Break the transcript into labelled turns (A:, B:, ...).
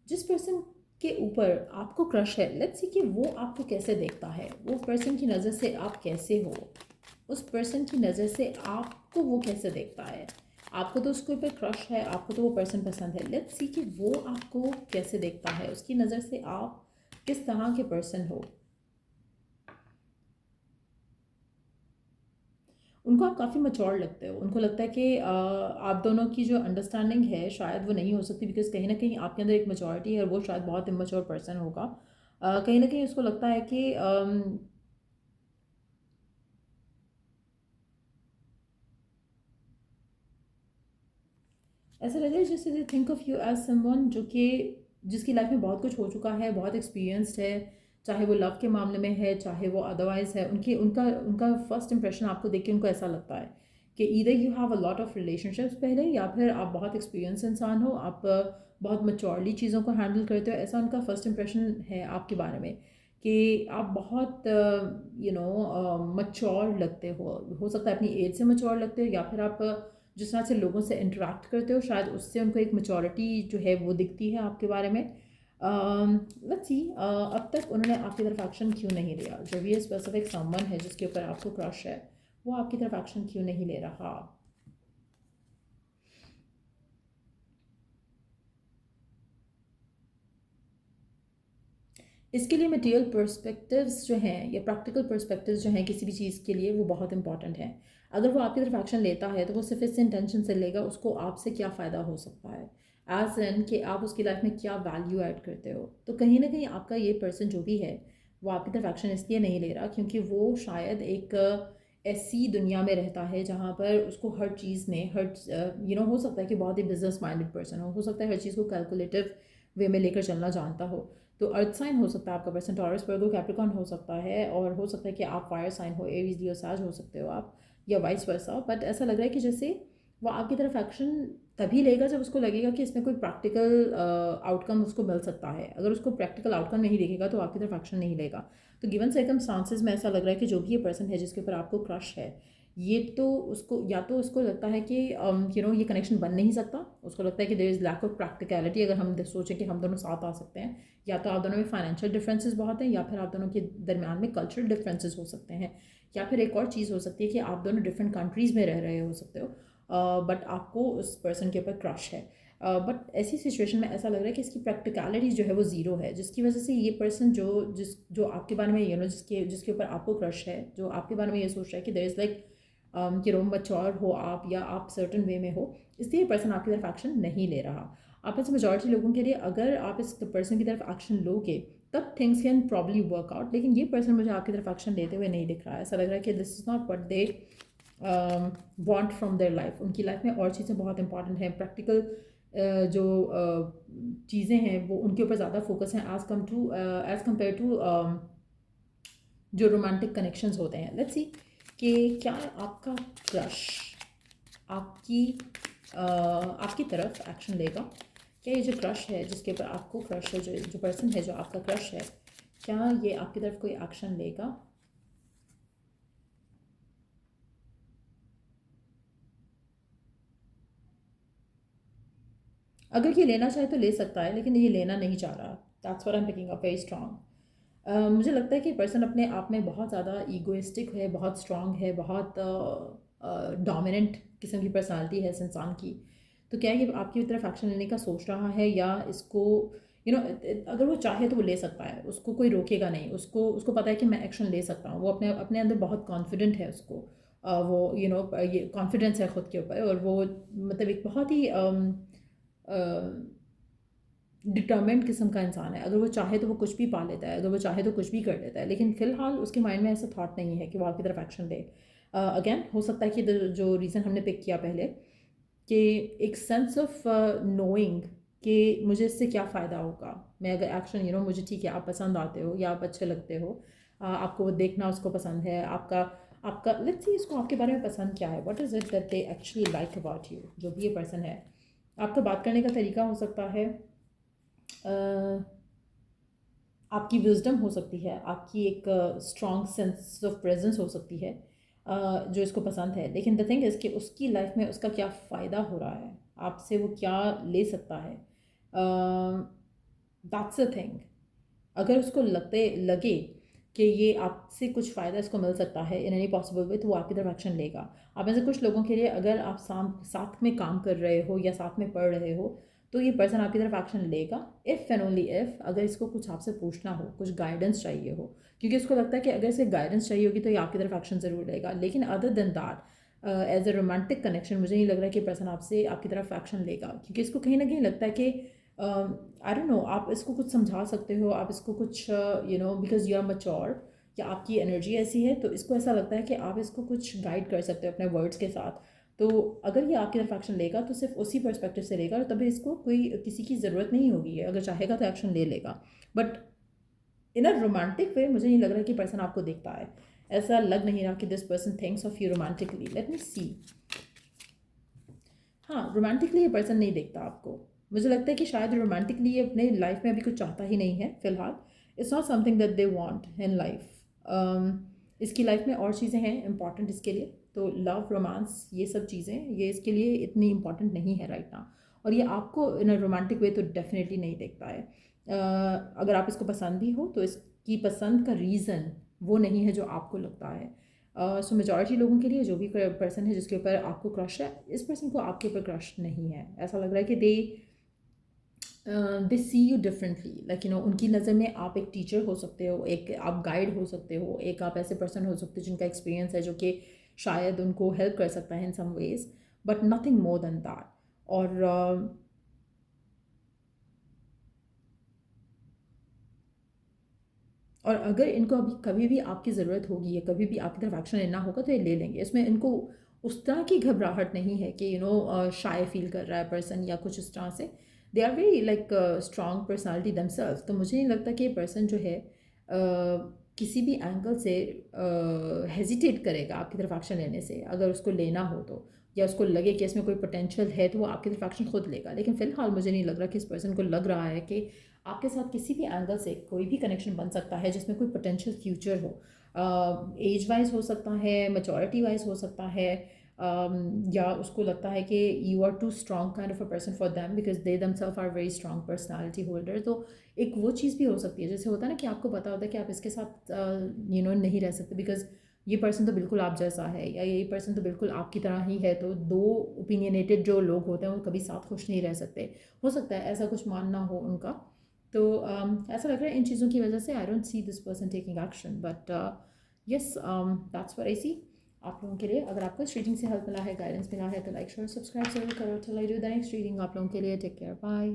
A: जिस पर्सन के ऊपर आपको क्रश है, लेट्स सी कि वो आपको कैसे देखता है, वो पर्सन की नज़र से आप कैसे हो, उस पर्सन की नज़र से आपको वो कैसे देखता है। आपको तो उसके ऊपर क्रश है, आपको तो वो पर्सन पसंद है, लेट्स सी कि वो आपको कैसे देखता है, उसकी नज़र से आप किस तरह के पर्सन हो। उनको आप काफ़ी मैच्योर लगते हो, उनको लगता है कि आप दोनों की जो अंडरस्टैंडिंग है शायद वो नहीं हो सकती, बिकॉज कहीं ना कहीं आपके अंदर एक मैच्योरिटी है और वो शायद बहुत इमेच्योर पर्सन होगा। कहीं ना कहीं उसको लगता है कि ऐसा लग रहा है जैसे they think of you as someone जो कि जिसकी लाइफ में बहुत कुछ हो चुका है, बहुत एक्सपीरियंस्ड है, चाहे वो लव के मामले में है, चाहे वो अदरवाइज है। उनकी उनका उनका फर्स्ट इंप्रेशन आपको देख के उनको ऐसा लगता है कि either you have a lot of relationships पहले, या फिर आप बहुत एक्सपीरियंस इंसान हो, आप बहुत मैच्योरली चीज़ों को हैंडल करते हो। ऐसा उनका फर्स्ट इंप्रेशन है आपके बारे में कि आप बहुत मैच्योर लगते हो सकता है अपनी एज से मैच्योर लगते हो, या फिर आप जिस तरह से लोगों से इंटरेक्ट करते हो शायद उससे उनको एक मैच्योरिटी जो है वो दिखती है आपके बारे में। लेट्स सी अब तक उन्होंने आपकी तरफ एक्शन क्यों नहीं लिया। जो भी स्पेसिफिक समवन है जिसके ऊपर आपको क्रश है, वो आपकी तरफ एक्शन क्यों नहीं ले रहा। इसके लिए मटेरियल पर्सपेक्टिव्स जो हैं या प्रैक्टिकल पर्सपेक्टिव्स जो हैं किसी भी चीज़ के लिए, वो बहुत इंपॉर्टेंट हैं। अगर वो आपकी तरफ एक्शन लेता है तो वो सिर्फ इस इंटेंशन से लेगा उसको आपसे क्या फ़ायदा हो सकता है, एज एन कि आप उसकी लाइफ में क्या वैल्यू ऐड करते हो। तो कहीं ना कहीं आपका ये पर्सन जो भी है वो आपकी तरफ एक्शन इसलिए नहीं ले रहा क्योंकि वो शायद एक ऐसी दुनिया में रहता है जहाँ पर उसको हर चीज़ में हर हो सकता है कि बहुत ही बिजनेस माइंडेड पर्सन हो सकता है हर चीज़ को कैलकुलेटिव वे में लेकर चलना जानता हो। तो अर्थ साइन हो सकता है आपका पर्सन, टॉरस वर्गो कैप्रिकॉर्न हो सकता है, और हो सकता है कि आप फायर साइन हो, एरीज लियो साज हो सकते हो आप, या वाइस वर्सा। बट ऐसा लग रहा है कि जैसे वो आपकी तरफ एक्शन तभी लेगा जब उसको लगेगा कि इसमें कोई प्रैक्टिकल आउटकम उसको मिल सकता है। अगर उसको प्रैक्टिकल आउटकम नहीं दिखेगा तो आपकी तरफ एक्शन नहीं लेगा। तो गिवन सर्कमस्टांसेस में ऐसा लग रहा है कि जो भी ये पर्सन है जिसके ऊपर आपको क्रश है, ये तो उसको या तो उसको लगता है कि ये कनेक्शन बन नहीं सकता, उसको लगता है कि there is lack of practicality. अगर हम सोचें कि हम दोनों साथ आ सकते हैं, या तो आप दोनों में फाइनेंशियल डिफरेंसेस बहुत हैं, या फिर आप दोनों के दरमियान में कल्चरल डिफरेंसेस हो सकते हैं, या फिर एक और चीज़ हो सकती है कि आप दोनों डिफरेंट कंट्रीज़ में रह रहे हो सकते हो, बट आपको उस पर्सन के ऊपर क्रश है। बट ऐसी सिचुएशन में ऐसा लग रहा है कि इसकी प्रैक्टिकलिटी जो है वो ज़ीरो है, जिसकी वजह से ये पर्सन जो आपके बारे में जिसके जिसके ऊपर आपको क्रश है, जो आपके बारे में ये सोच रहा है कि देयर इज़ लाइक मच्योर हो आप, या आप सर्टन वे में हो, इसलिए ये पर्सन आपकी तरफ एक्शन नहीं ले रहा। आप में से मेजॉरिटी लोगों के लिए अगर आप इस पर्सन की तरफ एक्शन लोगे तब things can probably work out, लेकिन ये पर्सन मुझे आपकी तरफ एक्शन लेते हुए नहीं दिख रहा है। ऐसा लग रहा है कि this is not what they want from their life. उनकी लाइफ में और चीज़ें बहुत इंपॉर्टेंट हैं, प्रैक्टिकल जो चीज़ें हैं वो उनके ऊपर ज़्यादा फोकस हैं एज़ कम्पेयर टू जो रोमांटिक कनेक्शंस होते हैं। लेट्स सी कि क्या आपका क्रश आपकी आपकी तरफ एक्शन लेगा। क्या ये जो क्रश है जिसके ऊपर आपको क्रश है, जो जो पर्सन है जो आपका क्रश है, क्या ये आपकी तरफ कोई एक्शन लेगा। अगर ये लेना चाहे तो ले सकता है, लेकिन ये लेना नहीं चाह रहा। That's what I am picking up very strong. मुझे लगता है कि पर्सन अपने आप में बहुत ज़्यादा ईगोइस्टिक है, बहुत स्ट्रांग है, बहुत डोमिनेंट किस्म की पर्सनालिटी है इस इंसान की। तो क्या ये आपकी तरफ एक्शन लेने का सोच रहा है, या इसको अगर वो चाहे तो वो ले सकता है, उसको कोई रोकेगा नहीं। उसको उसको पता है कि मैं एक्शन ले सकता हूँ। वो अपने अपने अंदर बहुत कॉन्फिडेंट है। उसको वो ये कॉन्फिडेंस है ख़ुद के ऊपर, और वो मतलब एक बहुत ही डिटर्मेंट किस्म का इंसान है। अगर वो चाहे तो वो कुछ भी पा लेता है, अगर वो चाहे तो कुछ भी कर लेता है, लेकिन फ़िलहाल उसके माइंड में ऐसा थॉट नहीं है कि वो आपकी तरफ एक्शन ले। अगेन हो सकता है कि जो रीज़न हमने पिक किया पहले, कि एक सेंस ऑफ नोइंग कि मुझे इससे क्या फ़ायदा होगा, मैं अगर एक्शन मुझे ठीक है आप पसंद आते हो या आप अच्छे लगते हो, आपको वो देखना उसको पसंद है, आपका आपका लेट्स सी इसको आपके बारे में पसंद क्या है, what is it that they actually like about you. जो भी ये पर्सन है, आपका बात करने का तरीका हो सकता है, आपकी विजडम हो सकती है, आपकी एक स्ट्रॉन्ग सेंस ऑफ प्रेजेंस हो सकती है, जो इसको पसंद है। लेकिन द थिंग इज़ कि उसकी लाइफ में उसका क्या फ़ायदा हो रहा है, आपसे वो क्या ले सकता है। That's a thing. अगर उसको लगे कि ये आपसे कुछ फ़ायदा इसको मिल सकता है इन एनी पॉसिबल वे, तो वो आपकी तरफ एक्शन लेगा। आप में से कुछ लोगों के लिए, अगर आप साथ में काम कर रहे हो या साथ में पढ़ रहे हो, तो ये पर्सन आपकी तरफ एक्शन लेगा इफ़ एंड ओनली इफ़ अगर इसको कुछ आपसे पूछना हो, कुछ गाइडेंस चाहिए हो, क्योंकि उसको लगता है कि अगर इसे गाइडेंस चाहिए होगी तो ये आपकी तरफ एक्शन ज़रूर लेगा। लेकिन other than that, as a romantic connection मुझे नहीं लग रहा है कि पर्सन आपसे आपकी तरफ एक्शन लेगा, क्योंकि इसको कहीं ना कहीं लगता है कि आई डोंट नो, आप इसको कुछ समझा सकते हो, आप इसको कुछ बिकॉज यू आर मच्योर या आपकी एनर्जी ऐसी है, तो इसको ऐसा लगता है कि आप इसको कुछ गाइड कर सकते हो अपने वर्ड्स के साथ। तो अगर ये आपकी तरफ एक्शन लेगा तो सिर्फ उसी पर्सपेक्टिव से लेगा, और तभी इसको कोई किसी की ज़रूरत नहीं होगी, अगर चाहेगा तो एक्शन ले लेगा। But in a romantic way मुझे नहीं लग रहा कि पर्सन आपको देखता है। ऐसा लग नहीं रहा कि this person thinks of you romantically. Let me see. हाँ, रोमांटिकली ये पर्सन नहीं देखता आपको। मुझे लगता है कि शायद रोमांटिकली ये अपने लाइफ में अभी कुछ चाहता ही नहीं है फ़िलहाल। It's not something that they want in life. इसकी लाइफ में और चीज़ें हैं इंपॉर्टेंट इसके लिए, तो लव, रोमांस, ये सब चीज़ें ये इसके लिए इतनी इंपॉर्टेंट नहीं है राइट नाउ। और ये आपको इन अ रोमांटिक वे तो डेफिनेटली नहीं देखता है। अगर आप इसको पसंद भी हो तो इसकी पसंद का रीज़न वो नहीं है जो आपको लगता है। सो मेजॉरिटी लोगों के लिए जो भी पर्सन है जिसके ऊपर आपको क्रश है, इस पर्सन को आपके ऊपर क्रश नहीं है। ऐसा लग रहा है कि दे सी यू डिफरेंटली, लाइक उनकी नज़र में आप एक टीचर हो सकते हो, एक आप गाइड हो सकते हो, एक आप ऐसे पर्सन हो सकते हो जिनका एक्सपीरियंस है जो कि शायद उनको हेल्प कर सकता है in some ways, but nothing more than that. और और अगर इनको अभी कभी भी आपकी ज़रूरत होगी या कभी भी आपकी तरफ एक्शन लेना होगा तो ये ले लेंगे। इसमें इनको उस तरह की घबराहट नहीं है कि शाय फील कर रहा है पर्सन या कुछ उस तरह से। They are very like strong personality themselves. तो मुझे नहीं लगता कि ये पर्सन जो है किसी भी एंगल से हेजिटेट करेगा आपकी तरफ एक्शन लेने से। अगर उसको लेना हो तो, या उसको लगे कि इसमें कोई पोटेंशियल है, तो वो आपकी तरफ एक्शन खुद लेगा। लेकिन फ़िलहाल मुझे नहीं लग रहा कि इस पर्सन को लग रहा है कि आपके साथ किसी भी एंगल से कोई भी कनेक्शन बन सकता है जिसमें कोई पोटेंशियल फ्यूचर हो। एज वाइज हो सकता है, मैच्योरिटी वाइज हो सकता है, या उसको लगता है कि you are too strong kind of a person for them because they themselves are very strong personality holder. तो एक वो चीज़ भी हो सकती है, जैसे होता है ना कि आपको पता होता है कि आप इसके साथ नहीं रह सकते बिकॉज ये पर्सन तो बिल्कुल आप जैसा है, या ये पर्सन तो बिल्कुल आपकी तरह ही है। तो दो ओपिनियनेटेड जो लोग होते हैं वो कभी साथ खुश नहीं रह सकते। हो सकता है ऐसा कुछ मानना हो उनका। तो ऐसा लग रहा है इन चीज़ों की वजह से I don't see this person taking action, but yes, that's what I see. आप लोगों के लिए अगर आपको इस रीडिंग से हेल्प मिला है, गाइडेंस मिला है, तो लाइक शेयर सब्सक्राइब जरूर करो। Till I do the next reading, आप लोगों के लिए टेक केयर, बाय।